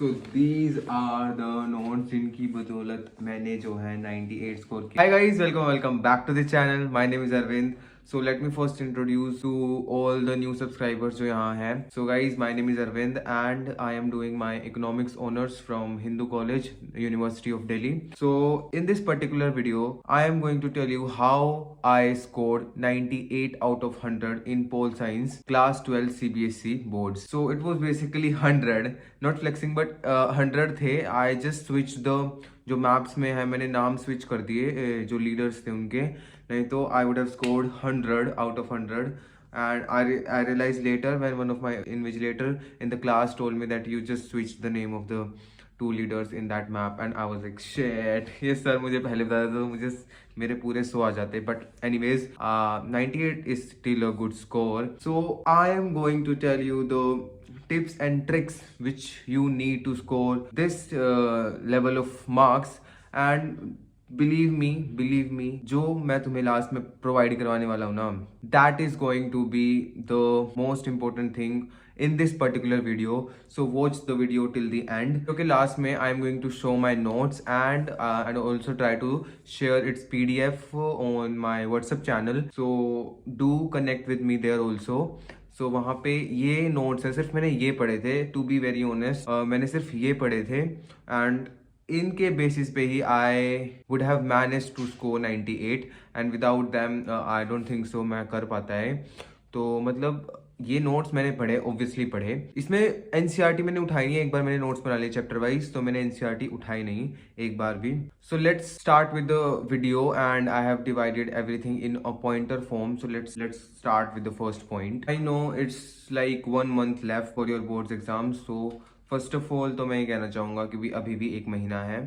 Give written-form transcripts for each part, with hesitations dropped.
तो these are the notes जिनकी बदौलत मैंने जो है 98 स्कोर किया। Hi guys, welcome back to the channel. My name is Arvind. So let me first introduce to all the new subscribers जो यहाँ हैं। So guys, my name is Arvind and I am doing my economics honours from Hindu College, University of Delhi. So in this particular video, I am going to tell you how I scored 98 out of 100 in Pol Science class 12 CBSE boards. So it was basically 100, not flexing but 100 थे. I just switched the जो maps में है मैंने नाम switch कर दिए जो leaders थे उनके, नहीं तो I would have scored 100 out of 100. And I realized later when one of my invigilator in the class told me that you just switched the name of the two leaders in that map and I was like shit, ये sir मुझे पहले बताया तो मुझे मेरे पूरे 100 आ जाते. But anyways, 98 is still a good score. So I am going to tell you the tips and tricks which you need to score this level of marks. And believe me जो मैं तुम्हें लास्ट में provide करवाने वाला हूँ ना, that is going to be the most important thing in this particular video. So watch the video till the end. Okay, last में I am going to show my notes and also try to share its PDF on my WhatsApp channel. So do connect with me there also. So वहाँ पे ये notes है, सिर्फ मैंने ये पढ़े थे, टू बी वेरी ऑनेस्ट मैंने सिर्फ ये पढ़े थे एंड इनके बेसिस पे ही I would have manage to score 98 and without them I don't think so मैं कर पाता है. तो मतलब ये नोट्स मैंने पढ़े, ऑब्वियसली पढ़े. इसमें एनसीईआरटी मैंने उठाई नहीं है, एक बार मैंने नोट्स बना लिए चैप्टर वाइज, तो मैंने एनसीईआरटी उठाई नहीं एक बार भी. So let's start with the video and I have divided everything in a pointer form. So let's start with the first point. I know it's like 1 month left for your boards exam. So first of all तो मैं ये कहना चाहूँगा कि अभी भी 1 महीना है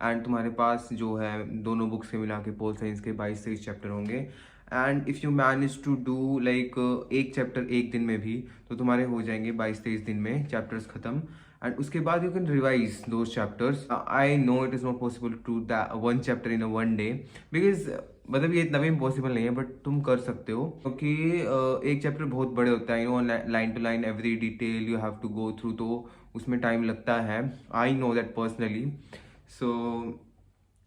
एंड तुम्हारे पास जो है दोनों बुक्स के मिला के पोल साइंस के 22-23 चैप्टर होंगे. And if you manage to do like एक चैप्टर एक दिन में भी तो तुम्हारे हो जाएंगे 22-23 दिन में चैप्टर्स खत्म. एंड उसके बाद you can revise those chapters. I know it is not possible to that 1 chapter in a 1 day because मतलब ये इतना भी इम्पॉसिबल नहीं है, बट तुम कर सकते हो क्योंकि एक चैप्टर बहुत बड़े होता है, you know, line to line every detail you have to go through, तो उसमें टाइम लगता है. I know that personally. So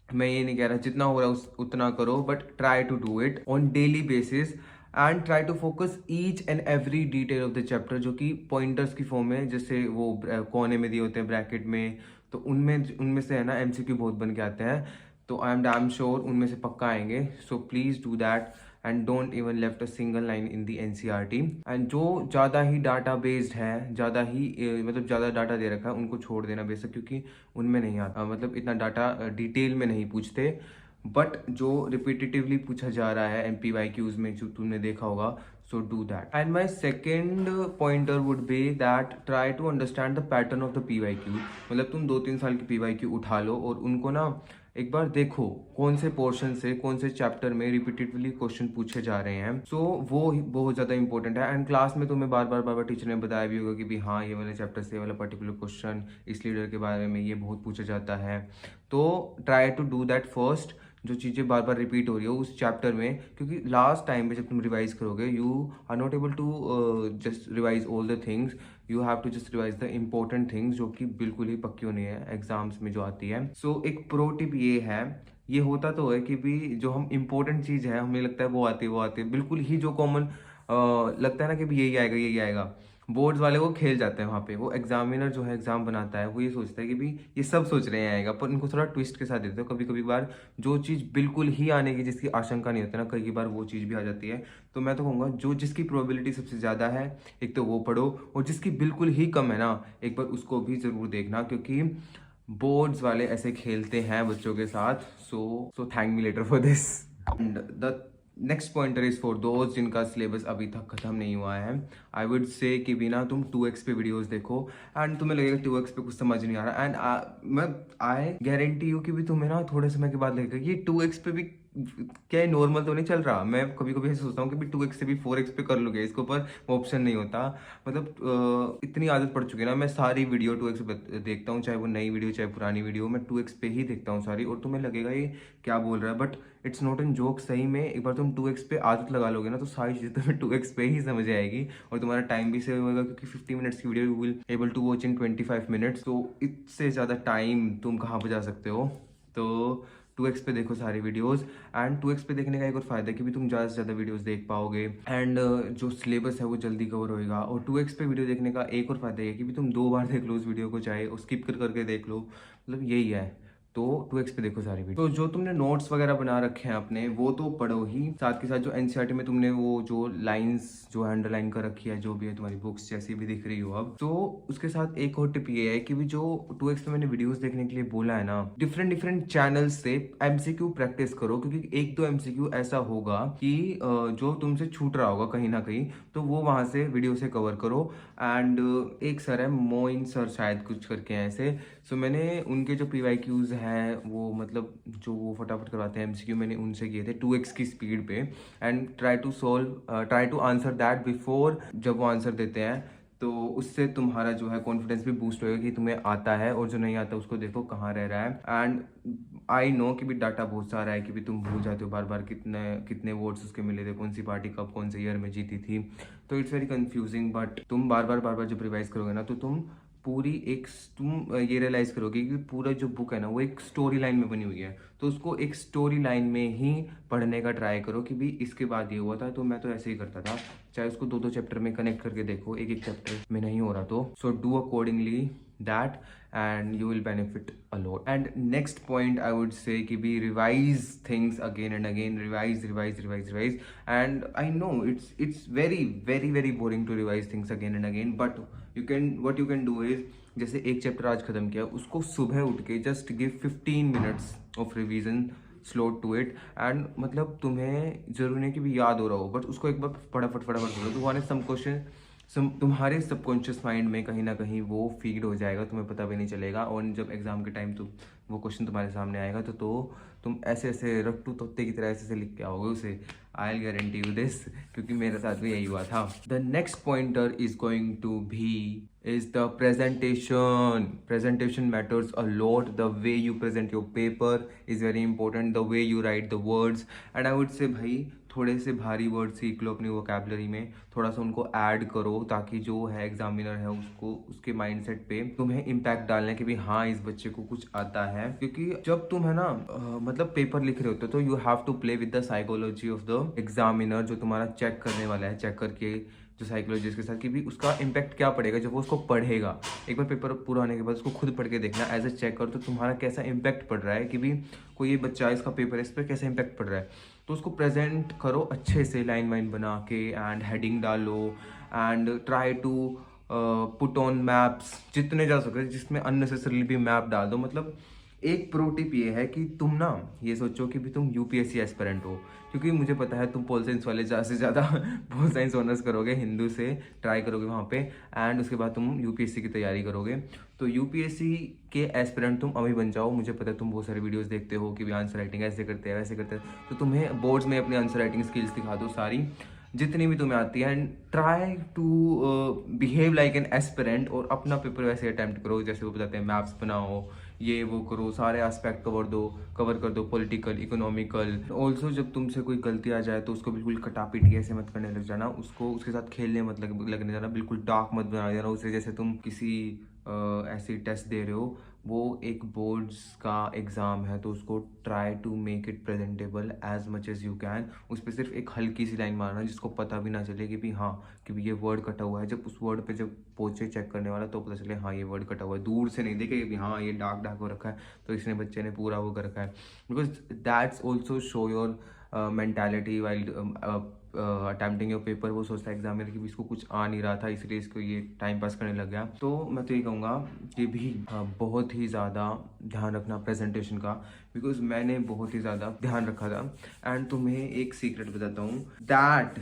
मैं ये नहीं कह रहा जितना हो रहा है उतना करो, but try to do it on daily basis and try to focus each and every detail of the chapter, जो कि पॉइंटर्स की फॉर्म में, जैसे वो कोने में दिए होते हैं ब्रैकेट में, तो उनमें से है ना एमसीक्यू बहुत बन के आते हैं, तो आई एम डैम श्योर उनमें से पक्का आएंगे. So please do that and don't even left a single line in the NCERT. And जो ज़्यादा ही डाटा बेस्ड है, ज़्यादा ही मतलब ज़्यादा डाटा दे रखा है, उनको छोड़ देना बेशक, क्योंकि उनमें नहीं आता, मतलब इतना डाटा डिटेल में नहीं पूछते. बट जो रिपीटेटिवली पूछा जा रहा है MPYQs में, जो तुमने देखा होगा, so do that. And my second pointer would be that try to understand the pattern of the PYQ. मतलब तुम 2-3 साल की PYQ उठा लो और उनको ना एक बार देखो कौन से पोर्शन से कौन से चैप्टर में रिपीटेटिवली क्वेश्चन पूछे जा रहे हैं. सो वो बहुत ज़्यादा इंपॉर्टेंट है. एंड क्लास में तुम्हें बार बार टीचर ने बताया भी होगा कि भी हाँ, ये वाले चैप्टर से वाला पर्टिकुलर क्वेश्चन इस लीडर के बारे में ये बहुत पूछा जाता है. तो try to do that first, जो चीज़ें बार बार रिपीट हो रही हो उस चैप्टर में, क्योंकि लास्ट टाइम पे जब तुम रिवाइज करोगे you are not able to just revise all the things. You have to just revise the important things जो कि बिल्कुल ही पक्की होनी है एग्जाम्स में जो आती है. सो एक प्रो टिप ये है, ये होता तो है कि भी जो हम इंपॉर्टेंट चीज़ है हमें लगता है वो आती है बिल्कुल ही, जो कॉमन लगता है ना कि भी यही आएगा, बोर्ड्स वाले वो खेल जाते हैं वहाँ पे. वो एग्जामिनर जो है एग्जाम बनाता है वो ये सोचता है कि भी ये सब सोच रहे हैं आएगा, पर इनको थोड़ा ट्विस्ट के साथ देते हो. कभी बार जो चीज़ बिल्कुल ही आने की जिसकी आशंका नहीं होती ना, कई बार वो चीज़ भी आ जाती है. तो मैं तो कहूँगा जो जिसकी प्रोबेबिलिटी सबसे ज़्यादा है एक तो वो पढ़ो, और जिसकी बिल्कुल ही कम है ना एक बार उसको भी ज़रूर देखना, क्योंकि बोर्ड्स वाले ऐसे खेलते हैं बच्चों के साथ. So thank me later for this. And the next pointer is for those जिनका सिलेबस अभी तक खत्म नहीं हुआ है. आई वुड से कि बिना तुम 2x पे वीडियोस देखो एंड तुम्हें लगेगा 2x पे कुछ समझ नहीं आ रहा. एंड मैं आई गारंटी यू कि भी तुम्हें ना थोड़े समय के बाद लगेगा ये 2x पे भी क्या नॉर्मल तो नहीं चल रहा. मैं कभी ऐसे सोचता हूँ कि भी 2x से भी 4x पे कर लोगे, इसके ऊपर ऑप्शन नहीं होता. मतलब इतनी आदत पड़ चुकी है ना, मैं सारी वीडियो 2x पे देखता हूँ, चाहे वो नई वीडियो चाहे पुरानी वीडियो, मैं 2x पे ही देखता हूँ सारी. और तुम्हें लगेगा ये क्या बोल रहा है, but it's not an joke. सही में एक बार तुम 2x पे आदत लगा लोगे ना तो सारी चीज़ें तुम्हें 2x पे ही समझ आएगी और तुम्हारा टाइम भी सेव होगा, क्योंकि 50 मिनट्स की video you will able to watch in 25 minutes. तो इससे ज़्यादा टाइम तुम कहाँ बचा सकते हो? तो 2x पे देखो सारी वीडियोस। एंड 2x पे देखने का एक और फायदा है कि भी तुम ज़्यादा से ज़्यादा वीडियोस देख पाओगे एंड जो सिलेबस है वो जल्दी कवर होएगा। और 2x पे वीडियो देखने का एक और फायदा है कि भी तुम 2 बार देख लो उस वीडियो को, चाहे और स्किप कर करके देख लो, मतलब यही है। तो 2x पे देखो सारी वीडियो। तो जो तुमने नोट्स वगैरह बना रखे हैं अपने, वो तो पढ़ो ही, साथ के साथ जो एनसीईआरटी में तुमने वो जो लाइंस जो अंडरलाइन कर रखी है, जो भी है तुम्हारी बुक्स जैसी भी दिख रही हो अब, तो उसके साथ एक और टिप ये है कि भी जो 2x पे मैंने वीडियोस देखने के लिए बोला है ना, डिफरेंट डिफरेंट चैनल्स से एमसीक्यू प्रैक्टिस करो, क्योंकि एक दो एमसीक्यू ऐसा होगा कि जो तुमसे छूट रहा होगा कहीं ना कहीं, तो वो वहां से वीडियो से कवर करो। एंड एक सर है मोइन सर शायद कुछ करके हैं ऐसे, सो मैंने उनके जो पीवाईक्यूज हैं वो मतलब जो वो फटाफट करवाते हैं एमसीक्यू, मैंने उनसे किए थे 2x की स्पीड पे। And try to answer that before, जब वो आंसर देते हैं तो उससे तुम्हारा जो है कॉन्फिडेंस भी बूस्ट होएगा कि तुम्हें आता है, और जो नहीं आता उसको देखो कहाँ रह रहा है। एंड आई नो कि भी डाटा बहुत सारा है कि भी तुम भूल जाते हो बार बार कितने कितने वोट्स उसके मिले थे, कौन सी पार्टी कब कौन से ईयर में जीती थी, तो इट्स वेरी कंफ्यूजिंग। बट तुम बार बार जब रिवाइज करोगे ना तो तुम ये रियलाइज करोगे कि पूरा जो बुक है ना वो एक स्टोरी लाइन में बनी हुई है, तो उसको एक स्टोरी लाइन में ही पढ़ने का ट्राई करो कि भी इसके बाद ये हुआ था। तो मैं तो ऐसे ही करता था, चाहे उसको दो दो चैप्टर में कनेक्ट करके देखो, एक एक चैप्टर में नहीं हो रहा तो so do accordingly that and you will benefit a lot. And next point I would say कि भी revise things again and again, revise. And I know it's very very very boring to revise things again and again, but what you can do is, जैसे एक chapter आज खत्म किया, उसको सुबह उठ के just give 15 minutes of revision slot to it. And मतलब तुम्हें जरूरी नहीं कि भी याद हो रहा हो, बट उसको एक बार फटाफट पढ़ो, तुम्हारे सम क्वेश्चन तुम्हारे सबकॉन्शियस माइंड में कहीं ना कहीं वो फीड हो जाएगा, तुम्हें पता भी नहीं चलेगा। और जब एग्जाम के टाइम तुम वो क्वेश्चन तुम्हारे सामने आएगा तो तुम ऐसे ऐसे रट्टू तोते की तरह ऐसे ऐसे लिख के आओगे उसे। आई गारंटी यू दिस, क्योंकि मेरे साथ भी यही हुआ था। The next pointer is going to be is the presentation matters a lot. The way you present your paper is very important, the way you write the words. And I would say भाई थोड़े से भारी word सीख लो अपनी vocabulary में, थोड़ा सा उनको ऐड करो, ताकि जो है एग्जामिनर है उसको उसके माइंडसेट पे तुम्हें इम्पैक्ट डालना है कि भाई हाँ इस बच्चे को कुछ आता है। क्योंकि जब तुम है ना मतलब पेपर लिख रहे होते हो तो you have to play with the psychology of the examiner, जो तुम्हारा चेक करने वाला है, चेक करके जो साइकोलॉजिस्ट के साथ कि भी उसका इम्पैक्ट क्या पड़ेगा जब वो उसको पढ़ेगा। एक बार पेपर पूरा होने के बाद उसको खुद पढ़ के देखना, एज ए चेक करो तो तुम्हारा कैसा इम्पैक्ट पड़ रहा है, कि भी कोई ये बच्चा इसका पेपर है इस पर कैसा इम्पैक्ट पड़ रहा है। तो उसको प्रेजेंट करो अच्छे से, लाइन वाइन बना के, एंड हेडिंग डालो, and try to put on maps जितने जा सके, जिसमें अननेसेसरली भी मैप डाल दो। मतलब एक प्रो टिप ये है कि तुम ना ये सोचो कि भी तुम यूपीएससी एस्पिरेंट हो, क्योंकि मुझे पता है तुम पोल साइंस वाले ज़्यादा से ज़्यादा पोल साइंस ऑनर्स करोगे, हिंदू से ट्राई करोगे वहाँ पे, एंड उसके बाद तुम यूपीएससी की तैयारी करोगे। तो यूपीएससी के एस्पिरेंट तुम अभी बन जाओ। मुझे पता है तुम बहुत सारे वीडियोस देखते हो कि भी आंसर राइटिंग ऐसे करते हैं वैसे करते हैं, तो तुम्हें बोर्ड्स में अपनी आंसर राइटिंग स्किल्स दिखा दो सारी जितनी भी तुम्हें आती है, and try to behave like an aspirant, और अपना पेपर वैसे अटैम्प्ट करो जैसे वो बताते हैं, मैप्स बनाओ, ये वो करो, सारे एस्पेक्ट कवर कर दो, पॉलिटिकल, इकोनॉमिकल। ऑल्सो जब तुमसे कोई गलती आ जाए तो उसको बिल्कुल कटापिटी ऐसे मत करने लग जाना, उसको उसके साथ खेलने मत लगने जाना, बिल्कुल डार्क मत बना देना उसे, जैसे तुम किसी ऐसी टेस्ट दे रहे हो, वो एक बोर्ड्स का एग्ज़ाम है, तो उसको try to make it presentable as much as you can. उस पर सिर्फ एक हल्की सी लाइन मारना जिसको पता भी ना चले कि भी हाँ कि भी ये वर्ड कटा हुआ है। जब उस वर्ड पे जब पहुंचे चेक करने वाला तो पता चले हाँ ये वर्ड कटा हुआ है, दूर से नहीं देखे कि भी हाँ ये डार्क डार्क हो रखा है तो इसने बच्चे ने पूरा वो कर रखा है। Because that's also show your mentality while attempting your paper. वो सोचता है एग्जामिनर की भी इसको कुछ आ नहीं रहा था इसलिए इसको ये टाइम पास करने लग गया। तो मैं तो ये कहूँगा कि भी बहुत ही ज़्यादा ध्यान रखना प्रेजेंटेशन का, बिकॉज मैंने बहुत ही ज़्यादा ध्यान रखा था। एंड तुम्हें एक सीक्रेट बताता हूँ, दैट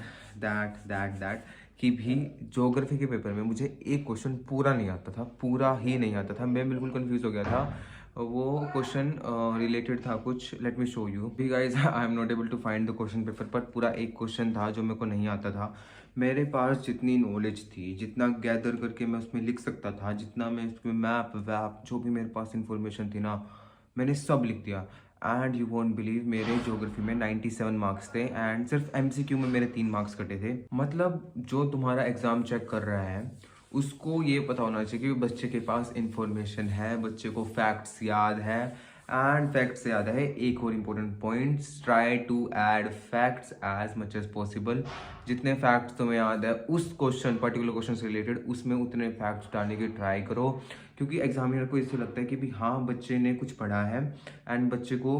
कि भी ज्योग्राफी के पेपर में मुझे एक क्वेश्चन पूरा नहीं आता था, पूरा ही नहीं आता था, मैं बिल्कुल कंफ्यूज हो गया था। वो क्वेश्चन रिलेटेड था कुछ, लेट मी शो यू भी guys, I am not able to find the question paper, पर पूरा एक क्वेश्चन था जो मेरे को नहीं आता था। मेरे पास जितनी नॉलेज थी, जितना गैदर करके मैं उसमें लिख सकता था, जितना मैं उसमें मैप वैप जो भी मेरे पास इंफॉर्मेशन थी ना, मैंने सब लिख दिया। एंड यू वोंट बिलीव मेरे ज्योग्राफी में 97 मार्क्स थे एंड सिर्फ एमसीक्यू में मेरे 3 मार्क्स कटे थे। मतलब जो तुम्हारा एग्ज़ाम चेक कर रहा है उसको ये पता होना चाहिए कि बच्चे के पास इंफॉर्मेशन है, बच्चे को फैक्ट्स याद है। एंड फैक्ट्स याद है, एक और important points, try to add facts as much as possible. जितने फैक्ट्स तुम्हें याद है उस क्वेश्चन, पर्टिकुलर क्वेश्चन से रिलेटेड, उसमें उतने फैक्ट्स डालने की ट्राई करो, क्योंकि एग्जामिनर को इससे लगता है कि भी हाँ बच्चे ने कुछ पढ़ा है एंड बच्चे को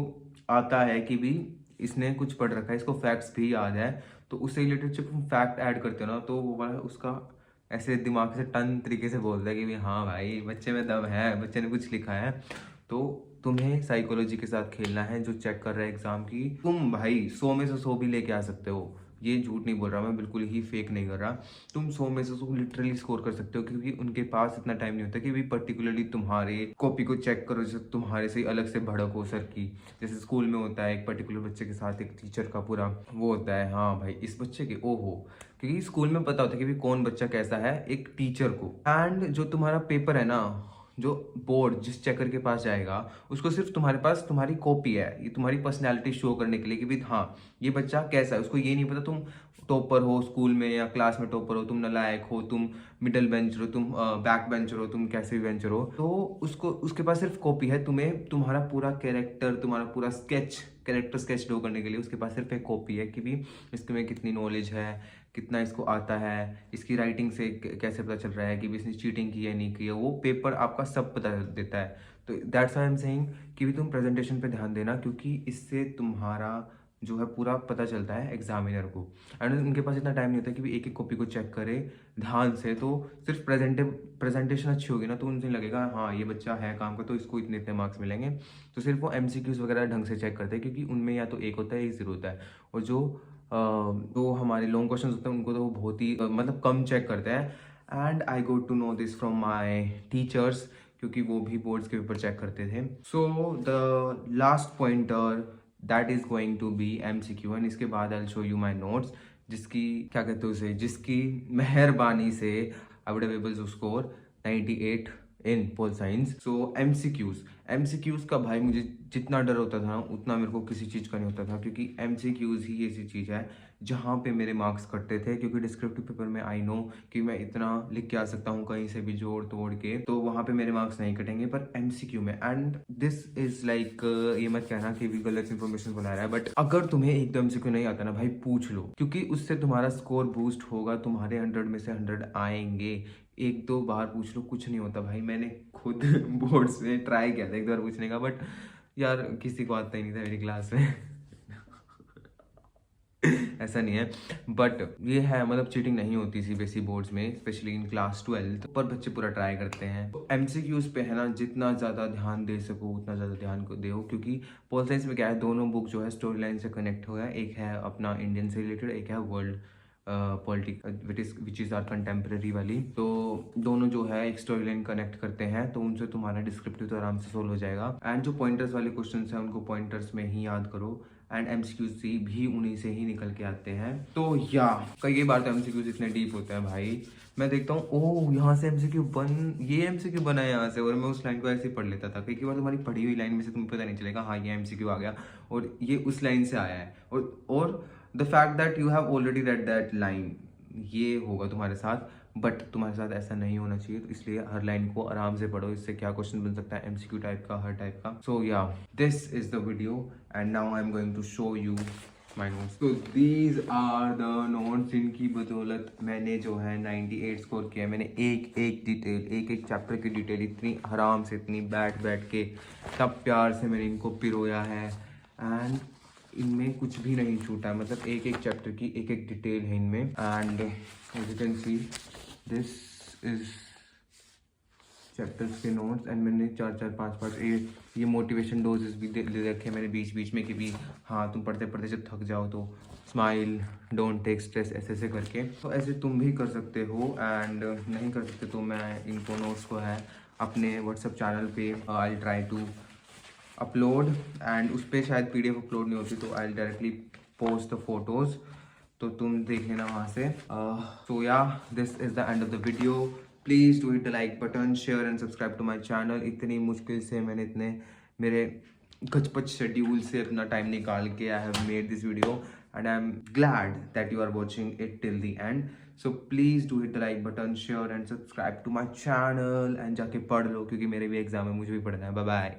आता है कि भी इसने कुछ पढ़ रखा है, इसको फैक्ट्स भी याद है। तो उससे रिलेटेड जब तुम फैक्ट ऐड करते हो ना, तो वो वाला उसका ऐसे दिमाग से टन तरीके से बोलता है कि भी हाँ भाई बच्चे में दम है, बच्चे ने कुछ लिखा है। तो तुम्हें साइकोलॉजी के साथ खेलना है जो चेक कर रहा है एग्जाम की। तुम भाई 100 में से 100 भी लेके आ सकते हो, ये झूठ नहीं बोल रहा मैं, बिल्कुल ही फेक नहीं कर रहा। तुम 100 में से 100 लिटरली स्कोर कर सकते हो, क्योंकि उनके पास इतना टाइम नहीं होता कि भी पर्टिकुलरली तुम्हारे कॉपी को चेक करो जैसे तुम्हारे से अलग से भड़क हो सर की। जैसे स्कूल में होता है एक पर्टिकुलर बच्चे के साथ एक टीचर का पूरा वो होता है, हाँ भाई इस बच्चे के ओहो, क्योंकि स्कूल में पता होता है कि भी कौन बच्चा कैसा है एक टीचर को। एंड जो तुम्हारा पेपर है ना, जो बोर्ड जिस चेकर के पास जाएगा उसको सिर्फ तुम्हारे पास तुम्हारी कॉपी है, ये तुम्हारी पर्सनैलिटी शो करने के लिए कि भी हाँ ये बच्चा कैसा है। उसको ये नहीं पता तुम टॉपर हो स्कूल में या क्लास में टॉपर हो, तुम नालायक हो, तुम मिडिल बेंचर हो, तुम बैक बेंचर हो, तुम कैसे भी बेंचर हो। तो उसको उसके पास सिर्फ कॉपी है, तुम्हें तुम्हारा पूरा कैरेक्टर, तुम्हारा पूरा स्केच, कैरेक्टर स्केच ड्रॉ करने के लिए उसके पास सिर्फ एक कॉपी है कि भी इसमें कितनी नॉलेज है, कितना इसको आता है, इसकी राइटिंग से कैसे पता चल रहा है कि भी इसने चीटिंग की है नहीं की है। वो पेपर आपका सब पता देता है। तो that's why I am saying कि भी तुम प्रेजेंटेशन पे ध्यान देना, क्योंकि इससे तुम्हारा जो है पूरा पता चलता है एग्जामिनर को। एंड उनके पास इतना टाइम नहीं होता कि भी एक एक कॉपी को चेक करे ध्यान से। तो सिर्फ प्रेजेंटेशन अच्छी होगी ना तो उनसे लगेगा हाँ ये बच्चा है काम का, तो इसको इतने इतने मार्क्स मिलेंगे। तो सिर्फ वो एमसीक्यूज वगैरह ढंग से चेक करते हैं, क्योंकि उनमें या तो एक होता है या जीरो होता है। और जो हमारे लॉन्ग क्वेश्चन होते हैं उनको तो वो बहुत ही मतलब कम चेक करते हैं। And I got to know this from my teachers, क्योंकि वो भी बोर्ड्स के पेपर चेक करते थे। So the last pointer that is going to be MCQ, and इसके बाद I show you my notes, जिसकी क्या कहते हैं उसे, जिसकी मेहरबानी से I would able to score 98 in pol science. So MCQs का भाई मुझे जितना डर होता था उतना मेरे को किसी चीज़ का नहीं होता था, क्योंकि एमसीक्यूज ही ऐसी चीज़ है जहाँ पे मेरे मार्क्स कटते थे। क्योंकि डिस्क्रिप्टिव पेपर में आई नो कि मैं इतना लिख के आ सकता हूँ कहीं से भी जोड़ तोड़ के, तो वहाँ पे मेरे मार्क्स नहीं कटेंगे। पर एमसीक्यू में, एंड दिस इज लाइक, ये मत कहना कि भी गलत इन्फॉर्मेशन बना रहा है, बट अगर तुम्हें एकदम एमसीक्यू नहीं आता ना भाई पूछ लो, क्योंकि उससे तुम्हारा स्कोर बूस्ट होगा, तुम्हारे 100 में से 100 आएंगे। एक दो बार पूछ लो, कुछ नहीं होता भाई। मैंने खुद बोर्ड्स में ट्राई किया था एक दो बार पूछने का, बट यार किसी को आता ही नहीं था मेरी क्लास में ऐसा नहीं है, बट ये है मतलब चीटिंग नहीं होती सीबीएसई बोर्ड्स में, स्पेशली इन क्लास 12 पर बच्चे पूरा ट्राई करते हैं। तो एमसीक्यूज पे है ना जितना ज़्यादा ध्यान दे सको उतना ज़्यादा ध्यान को दो, क्योंकि पोल साइंस में क्या है, दोनों बुक जो है स्टोरी लाइन से कनेक्ट हो गया। एक है अपना इंडियन से रिलेटेड, एक है world politics which is our contemporary वाली। तो दोनों जो है एक स्टोरी लाइन कनेक्ट करते हैं, तो उनसे तुम्हारा डिस्क्रिप्टिव तो आराम से सोल्व हो जाएगा। एंड जो पॉइंटर्स वाले क्वेश्चन हैं उनको पॉइंटर्स में ही याद करो, एंड एमसीक्यूज भी उन्हीं से ही निकल के आते हैं। तो या कई बार तो एमसीक्यूज इतने डीप होते हैं भाई, मैं देखता हूँ ओह यहाँ से ये एमसीक्यू बना है यहाँ से, और मैं उस लाइन को ऐसे ही पढ़ लेता था। कई बार तुम्हारी पढ़ी हुई लाइन में से तुम्हें पता नहीं चलेगा हाँ ये एमसीक्यू आ गया और ये उस लाइन से आया है, और the fact that you have already read that line, ये होगा तुम्हारे साथ। बट तुम्हारे साथ ऐसा नहीं होना चाहिए, तो इसलिए हर लाइन को आराम से पढ़ो। इससे क्या क्वेश्चन बन सकता है एमसीक्यू टाइप का, हर टाइप का। So yeah this is the video and now I am going to show you my notes. तो दीज आर द नोट्स, इनकी बदौलत मैंने जो है 98 स्कोर किया। मैंने एक एक डिटेल, एक एक चैप्टर की डिटेल इतनी आराम से, इतनी बैठ के तब प्यार से मैंने इनको पिरोया है, एंड इनमें कुछ भी नहीं छूटा है। मतलब एक एक चैप्टर की एक एक डिटेल है इनमें। And as you can see this is chapters के नोट्स, एंड मैंने 4 5 5 ये मोटिवेशन डोजेस भी ले रखे हैं मैंने बीच में, कि भी हाँ तुम पढ़ते पढ़ते जब थक जाओ तो स्माइल, डोंट टेक स्ट्रेस, ऐसे करके। तो ऐसे तुम भी कर सकते हो, एंड नहीं कर सकते तो मैं इनको नोट्स को है अपने व्हाट्सएप चैनल पे I try to upload, and उस पर शायद PDF अपलोड नहीं होती, तो I directly post the photos, तो तुम देख लेना वहाँ से। So yeah this is the end of the video. Please do hit the like button, share and subscribe to my channel. इतनी मुश्किल से मैंने इतने मेरे खचपच शेड्यूल से अपना टाइम निकाल के I have made this video and I'm glad that you are watching it till the end. So please do hit the like button, share and subscribe to my channel and जाके पढ़ लो क्योंकि मेरे भी exam है, मुझे भी पढ़ना है. Bye bye.